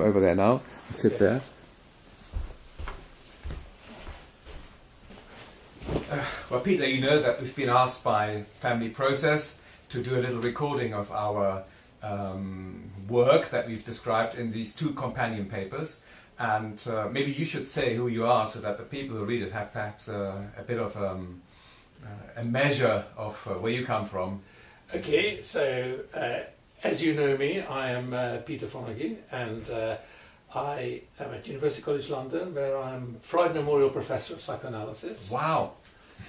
over there now and sit there. Well, Peter, you know that we've been asked by Family Process to do a little recording of our work that we've described in these 2 companion papers. And maybe you should say who you are so that the people who read it have perhaps a bit of a measure of where you come from. Okay, so as you know me, I am Peter Fonagy, and I am at University College London, where I'm Freud Memorial Professor of Psychoanalysis. Wow!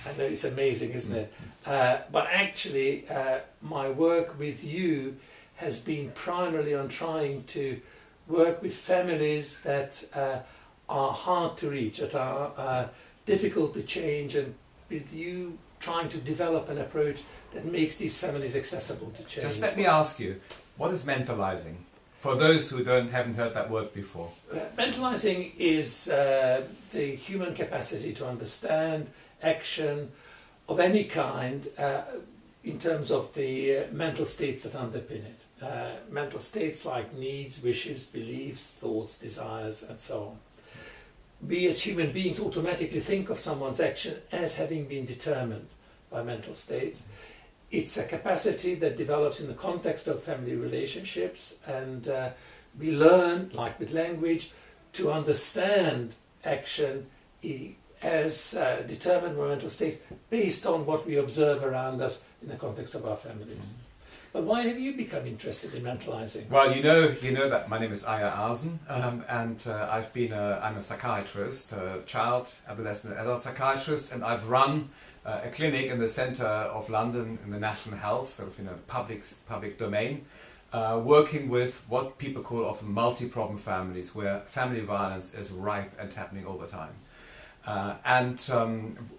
I know, it's amazing, isn't it? But actually, my work with you has been primarily on trying to work with families that are hard to reach, that are difficult to change, and with you trying to develop an approach that makes these families accessible to change. Just let me ask you, what is mentalizing? For those who haven't heard that word before. Mentalizing is the human capacity to understand action of any kind in terms of the mental states that underpin it. Mental states like needs, wishes, beliefs, thoughts, desires, and so on. We as human beings automatically think of someone's action as having been determined by mental states. It's a capacity that develops in the context of family relationships, and we learn, like with language, to understand action as determined by mental states based on what we observe around us in the context of our families. But why have you become interested in mentalizing? Well, you know that my name is Aya Arsen, and I'm a psychiatrist, a child, adolescent, adult psychiatrist, and I've run a clinic in the centre of London in the National Health, sort of in a public domain, working with what people call often multi-problem families, where family violence is ripe and happening all the time.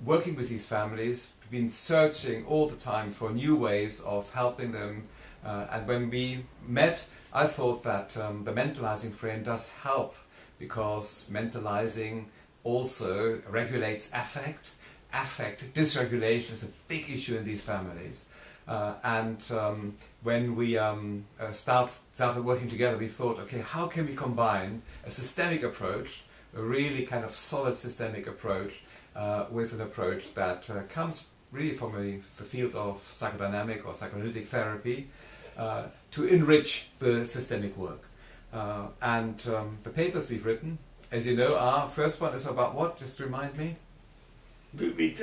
Working with these families, we've been searching all the time for new ways of helping them, and when we met, I thought that the mentalizing frame does help, because mentalizing also regulates affect. Affect dysregulation is a big issue in these families, when we started working together, we thought, okay, how can we combine a systemic approach, a really kind of solid systemic approach, with an approach that comes really from the field of psychodynamic or psychoanalytic therapy, to enrich the systemic work. The papers we've written, as you know, our first one is about what? Just remind me. I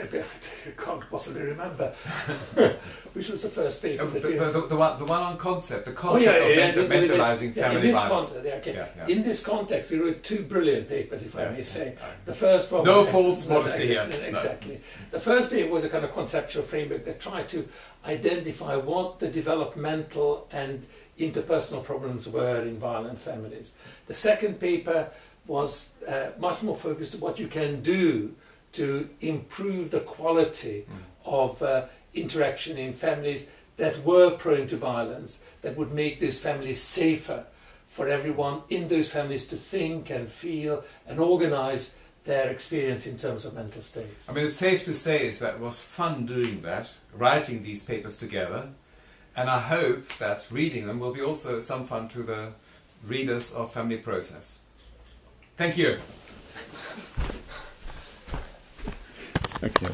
can't possibly remember which was the first paper. The one on concept, the concept of mentalizing family violence. In this context, we wrote 2 brilliant papers, if I may say. The first one... No false modesty here. Exactly. No. The first paper was a kind of conceptual framework that tried to identify what the developmental and interpersonal problems were in violent families. The second paper was much more focused on what you can do to improve the quality of interaction in families that were prone to violence, that would make those families safer for everyone in those families to think and feel and organise their experience in terms of mental states. I mean, it's safe to say is that it was fun doing that, writing these papers together, and I hope that reading them will be also some fun to the readers of Family Process. Thank you. Okay.